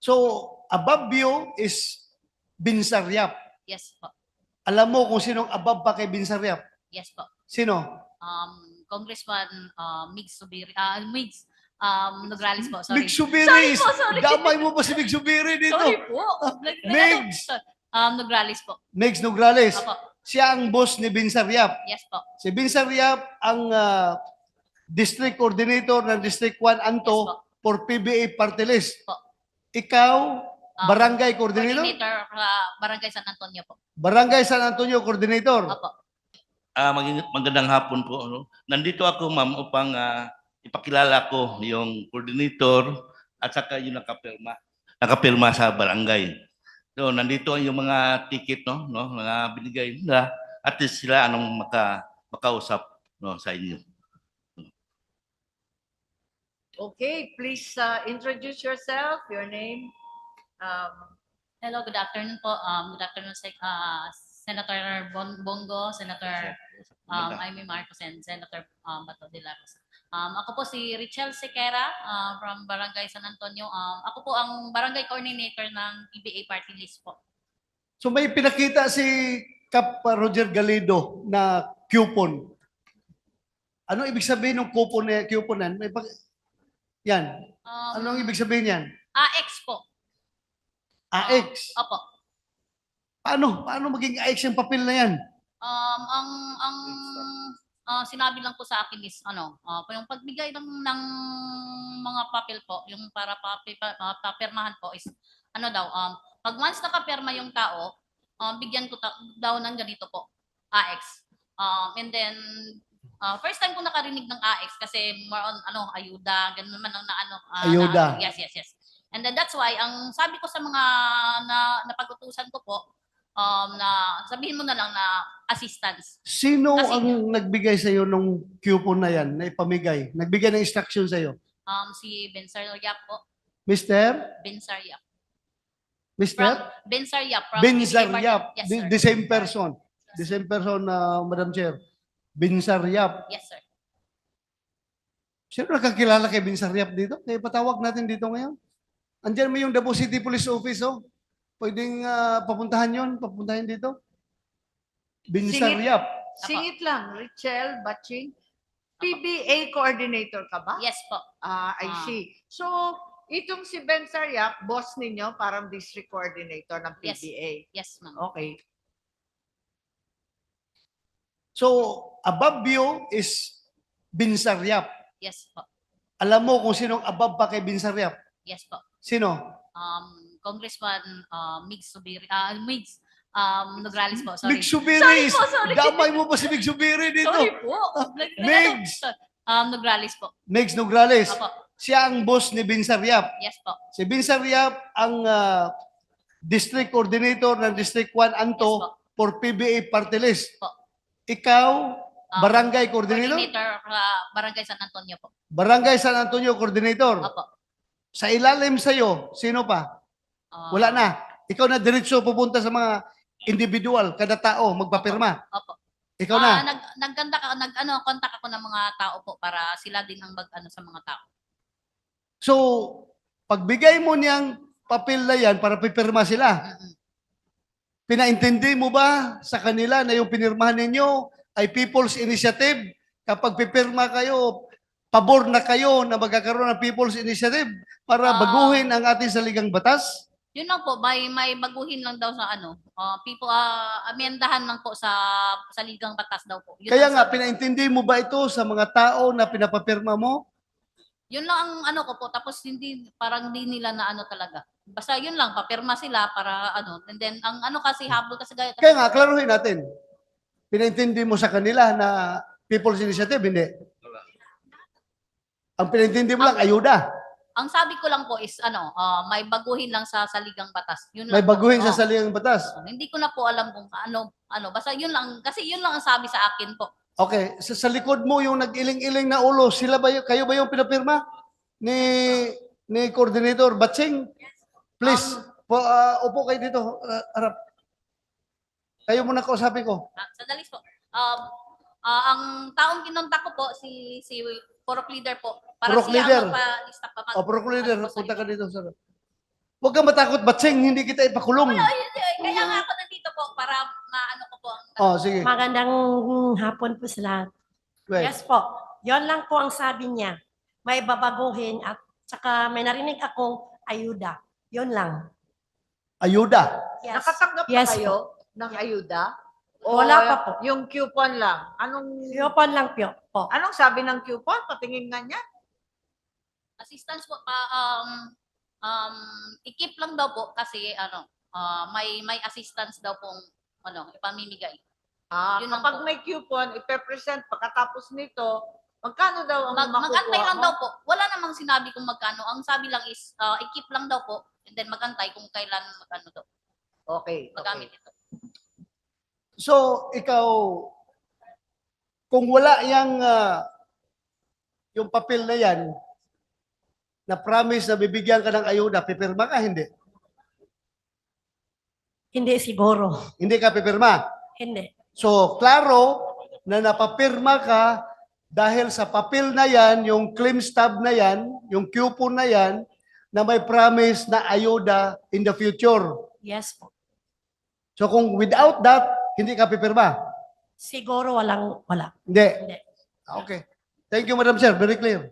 So, above you is Binsaryap. Yes po. Alam mo kung sinong above pa kay Binsaryap? Yes po. Sino? Congressman Migs Subiri, Migs Nograles po, sorry. Mig Subiri. Sorry po, sorry. Damay mo pa si Mig Subiri dito. Sorry po. Migs. Nograles po. Migs Nograles. Opo. Siya ang boss ni Binsaryap. Yes po. Si Binsaryap ang district coordinator ng District 1 Anto Yes po. for PBA Party List. Po. Ikaw, barangay coordinator? Coordinator Barangay San Antonio po. Barangay San Antonio coordinator. Opo. Magandang hapon po. Ano? Nandito ako, ma'am, upang ipakilala ko yung coordinator at saka yung nakapirma sa barangay. So, nandito yung mga ticket, no, mga binigay nila, at least sila anong makausap, no, sa inyo. Okay, please introduce yourself, your name. Hello, good afternoon po. Good afternoon, Senator Bongo, Senator Amy Marcos, and Senator Bato de la Rosa. Ako po si Richel Sequera from Barangay San Antonio. Ako po ang barangay coordinator ng PBA Party List po. So may pinakita si Cap Roger Galido na coupon. Ano ibig sabihin ng couponan? Yan. Anong ibig sabihin yan? AX po. AX. Opo. Paano maging AX yung papel na yan? Ang sinabi lang po sa akin is yung pagbigay ng mga papel po, yung para papirmahan po is pag once nakapirma yung tao, bigyan ko daw ng ganito po, AX. And then first time ko nakarinig ng AX kasi more on ayuda, ganun man ang ayuda. Yes. And then that's why ang sabi ko sa mga napag-utusan ko po, na sabihin mo na lang na assistance. Sino Kasi, ang nagbigay sa iyo ng coupon na yan, na ipamigay? Nagbigay ng instruction sa iyo? Si Bensar Yap po. Mr. Bensar Yap. Mr. Bensar Yap. Bensar Yap. Yes, sir. The same person. The same person, Madam Chair. Bensar Yap. Yes, sir. Sino nakakilala kay Bensar Yap dito? Kaya patawag natin dito ngayon. Andiyan mo yung Davao City Police Office, oh. Pwedeng papuntahin dito. Bensar Yap. Singit lang, Richel Batching. PBA coordinator ka ba? Yes po. I see. So, itong si Ben Sariap, boss ninyo, parang district coordinator ng Yes. PBA. Yes, ma'am. Okay. So, above you is Bensar Yap. Yes po. Alam mo kung sinong above pa kay Bensar Yap? Yes po. Sino? Congressman Migs Subiri, Migs Nograles po, sorry. Mig Subiri. Sorry po, sorry. Damay mo pa si Mig Subiri dito. Sorry po. Migs. Nograles po. Migs Nograles. Opo. Siya ang boss ni Bensar Yap. Yes po. Si Bensar Yap ang district coordinator ng District 1 Anto Yes po. for PBA Party List. Po. Ikaw, barangay coordinator? Coordinator Barangay San Antonio po. Barangay San Antonio coordinator. Opo. Sa ilalim sa'yo, sino pa? Wala na. Ikaw na diretso pupunta sa mga individual, kada tao, magpapirma. Opo. Ikaw na. Contact ako ng mga tao po para sila din ang sa mga tao. So, pagbigay mo niyang papel na yan para pipirma sila, pinaintindi mo ba sa kanila na yung pinirmahan ninyo ay People's Initiative? Kapag pipirma kayo, pabor na kayo na magkakaroon ng People's Initiative para baguhin ang ating saligang batas? Yun lang po, may baguhin lang daw sa amendahan lang po sa ligang batas daw po. Yun Kaya ang nga, sabi ko. pinaintindi mo ba ito sa mga tao na pinapapirma mo? Yun lang ang ko po, tapos parang hindi nila na talaga. Basta yun lang, papirma sila para and then ang kasi habol kasi gaya. Kaya nga, klaruhin natin. Pinaintindi mo sa kanila na People's Initiative, hindi. Ang pinaintindi mo lang, ayuda. Ang sabi ko lang po is may baguhin lang sa saligang batas. Yun lang May baguhin po. sa saligang batas. Hindi ko na po alam kung basta yun lang, kasi yun lang ang sabi sa akin po. Okay, sa likod mo yung nag-iling-iling na ulo, kayo ba yung pinapirma? Ni Coordinator Batching? Please, upo kayo dito, harap. Kayo muna kausapin ko. Sandali po. Ang taong kinontak ko po, si Purok Leader po. Para Purok siya Leader. ang magpa-lista pa. Purok Leader, punta ka dito, sir. Huwag kang matakot, Batsing, hindi kita ipakulong. Kaya nga ako nandito po para maano ko po ang Oh, sige. Magandang hapon po sa lahat. Wait. Yes po. Yon lang po ang sabi niya. May babaguhin at saka may narinig akong ayuda. Yon lang. Ayuda. Yes. Nakatanggap Yes na kayo ng ayuda? O Wala pa po. yung coupon lang? Anong Yopon lang po. anong sabi ng coupon? Patingin nga niya. assistance po i-keep lang daw po kasi may assistance daw pong ipamimigay. Yun lang Kapag po. may coupon, ipe-present pagkatapos nito, magkano daw ang Magantay makukuha lang mo? daw po. Wala namang sinabi kung magkano. Ang sabi lang is i-keep lang daw po and then magantay kung kailan magano daw Okay. magamit ito. So, ikaw, kung wala yung papel na yan, na promise na bibigyan ka ng ayuda, pipirma ka, hindi? Hindi siguro. Hindi ka pipirma. Hindi. So, klaro na napapirma ka dahil sa papel na yan, yung claim stub na yan, yung coupon na yan, na may promise na ayuda in the future. Yes po. So, kung without that, hindi ka pipirma. Siguro wala. Hindi. Hindi. Okay. Thank you, Madam Chair. Very clear.